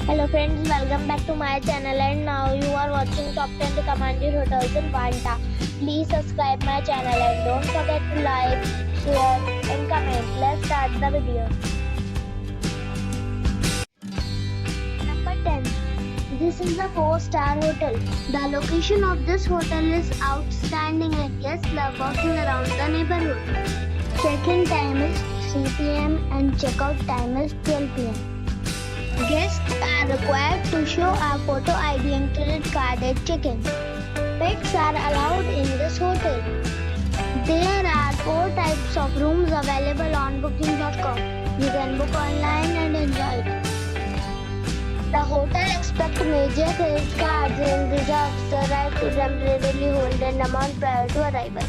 Hello friends, welcome back to my channel and now you are watching top 10 recommended hotels in Vanta. Please subscribe my channel and don't forget to like, share and comment. Let's start the video. Number 10. This is a 4-star hotel. The location of this hotel is outstanding and guests love walking around the neighborhood. Check-in time is 3 p.m. and check-out time is 12 p.m. Guests are required to show a photo ID and credit card at check-in. Pets are allowed in this hotel. There are 4 types of rooms available on booking.com. You can book online and enjoy it. The hotel expects major credit cards and reserves the right to temporarily hold an amount prior to arrival.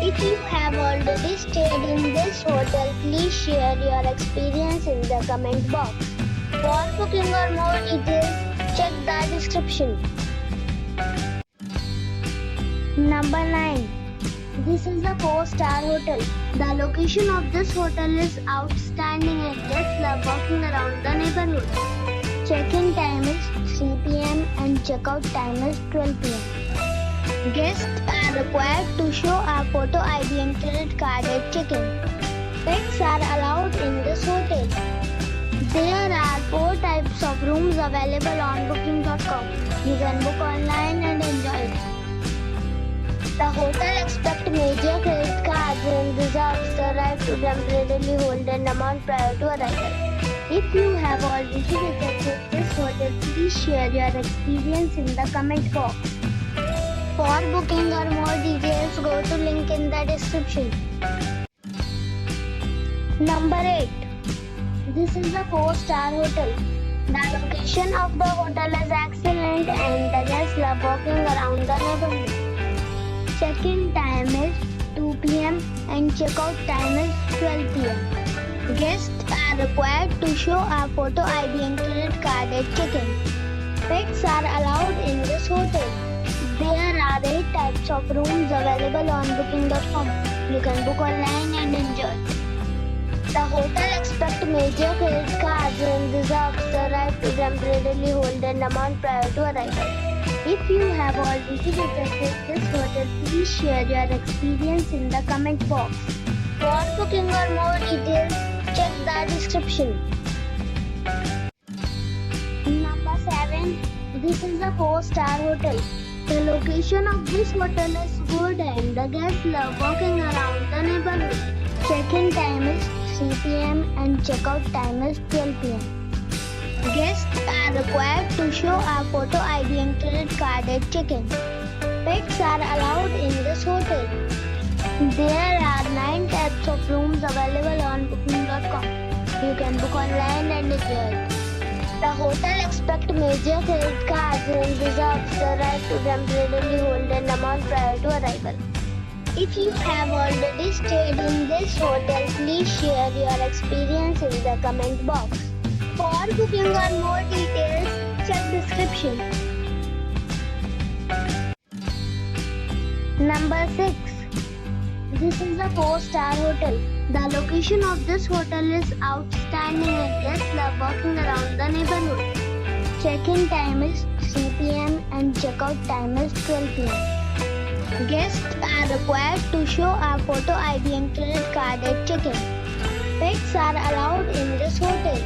If you have already stayed in this hotel, please share your experience in the comment box. For booking or more details, check the description. Number 9. This is a 4-star hotel. The location of this hotel is outstanding and guests love walking around the neighborhood. Check-in time is 3 p.m. and check-out time is 12 p.m. Guests are required to show a photo ID and credit card at check-in. Pets are allowed in this hotel. There are 4 types of rooms available on booking.com. You can book online and enjoy it. The hotel expects major credit cards and reserves the right to temporarily hold an amount prior to arrival. If you have already visited this hotel, please share your experience in the comment box. For booking or more details, go to link in the description. Number 8. This is a 4-star hotel. The location of the hotel is excellent and the guests love walking around the neighborhood. Check-in time is 2 p.m. and check-out time is 12 p.m. Guests are required to show a photo ID and credit card at check-in. Pets are allowed in this hotel. There are 8 types of rooms available on booking.com. You can book online and enjoy it. The hotel expects major credit cards and reserves the right to temporarily hold an amount prior to arrival. If you have already visited this hotel, please share your experience in the comment box. For booking or more details, check the description. Number 7. This is a 4-star hotel. The location of this hotel is good and the guests love walking around the neighborhood. Check-in time is 3 p.m. and check-out time is 12 p.m. Guests are required to show a photo ID and credit card at check-in. Pets are allowed in this hotel. There are 9 types of rooms available on booking.com. You can book online and enjoy it. The hotel expects major credit cards and reserves the right to temporarily hold an amount prior to arrival. If you have already stayed in this hotel, please share your experience in the comment box. For booking or more details, check description. Number 6. This is a 4-star hotel. The location of this hotel is outstanding and guests love walking around the neighborhood. Check-in time is 3 p.m. and check-out time is 12 p.m. Guests are required to show a photo ID and credit card at check-in. Pets are allowed in this hotel.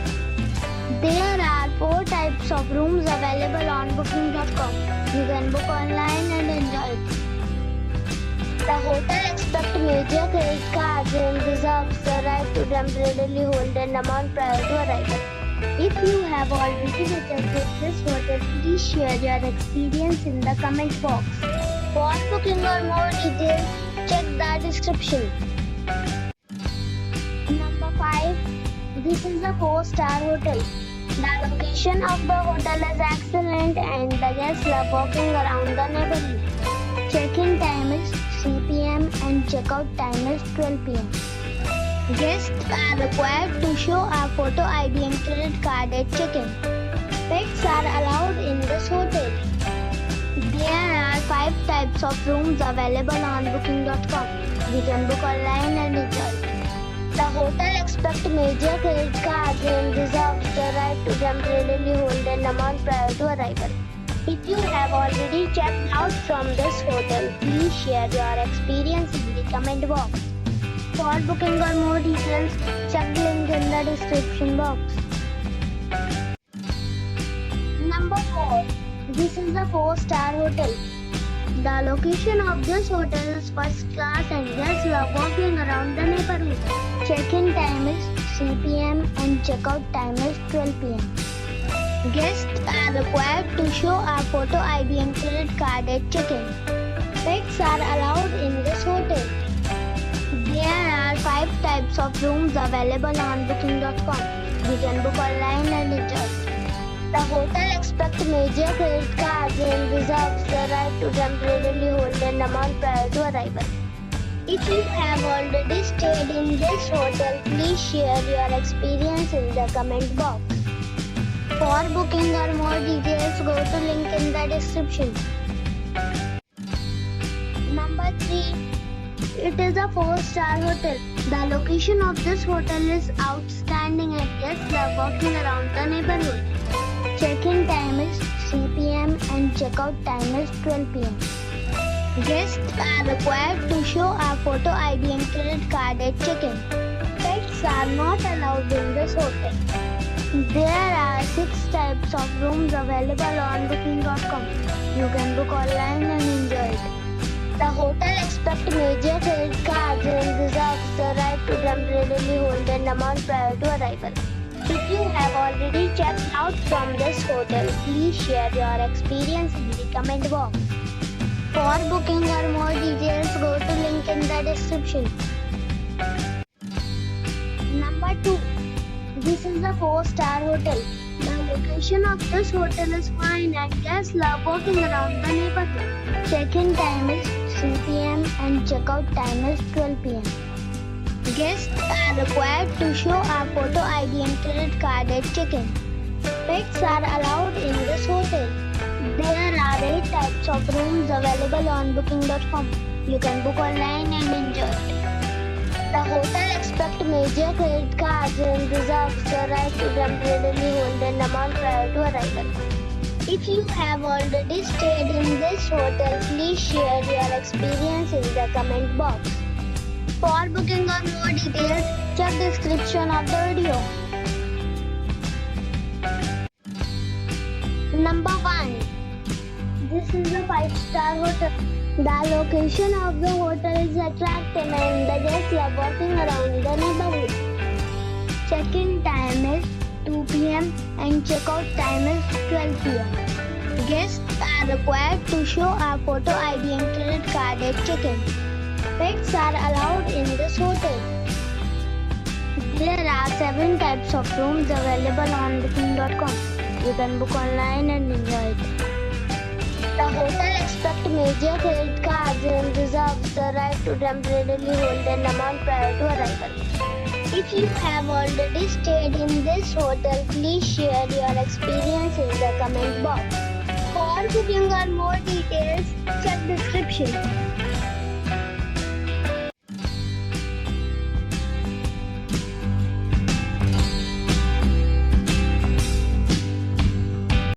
There are 4 types of rooms available on booking.com. You can book online and enjoy it. The hotel expects major credit cards and reserves the right to temporarily hold an amount prior to arrival. If you have already visited this hotel, please share your experience in the comment box. For booking or more details, check the description. Number 5. This is a 4-star hotel. The location of the hotel is excellent and the guests love walking around the neighborhood. Check-in time is 3 p.m. and check-out time is 12 p.m. Guests are required to show a photo ID and credit card at check-in. Pets are allowed in this hotel. There are 5 types of rooms available on booking.com. You can book online and enjoy it. The hotel expects major credit cards and reserves the right to temporarily hold an amount prior to arrival. If you have already checked out from this hotel, please share your experience in the comment box. For booking or more details, check the link in the description box. Number 4. This is a 4-star hotel. The location of this hotel is first class and guests love walking around the neighborhood. Check-in time is 3 p.m. and check-out time is 12 p.m. Guests are required to show a photo ID and credit card at check-in. Pets are allowed in this hotel. There are 5 types of rooms available on booking.com. You can book online and enjoy. The hotel expects major credit cards and reserves the right to temporarily hold an amount prior to arrival. If you have already stayed in this hotel, please share your experience in the comment box. For booking or more details, go to link in the description. Number 3. It is a 4-star hotel. The location of this hotel is outstanding and guests love walking around the neighborhood. Check-in time is 3 p.m. and check-out time is 12 p.m. Guests are required to show a photo ID and credit card at check-in. Pets are not allowed in this hotel. There are 6 types of rooms available on booking.com. You can book online and enjoy it. The hotel expects major credit cards and reserves the right to temporarily hold an amount prior to arrival. If you have already checked out from this hotel, please share your experience in the comment box. For booking or more details, go to link in the description. Number 2. This is a 4-star hotel. The location of this hotel is fine and guests love walking around the neighborhood. Check-in time is 3 p.m. and check-out time is 12 p.m. Guests are required to show a photo ID and credit card at check-in. Pets are allowed in this hotel. There are 8 types of rooms available on booking.com. You can book online and enjoy it. The hotel expects major credit cards and reserves the right to temporarily hold an amount prior to arrival. If you have already stayed in this hotel, please share your experience in the comment box. For booking or more details, check the description of the video. Number 1. This is a 5-star hotel. The location of the hotel is attractive and the guests love walking around the neighborhood. Check-in time is 2 p.m. and check-out time is 12 p.m. Guests are required to show a photo ID and credit card at check-in. Pets are allowed in this hotel. There are 7 types of rooms available on booking.com. You can book online and enjoy it. The hotel expects major credit cards and reserves the right to temporarily hold an amount prior to arrival. If you have already stayed in this hotel, please share your experience in the comment box. For booking or more details, check description.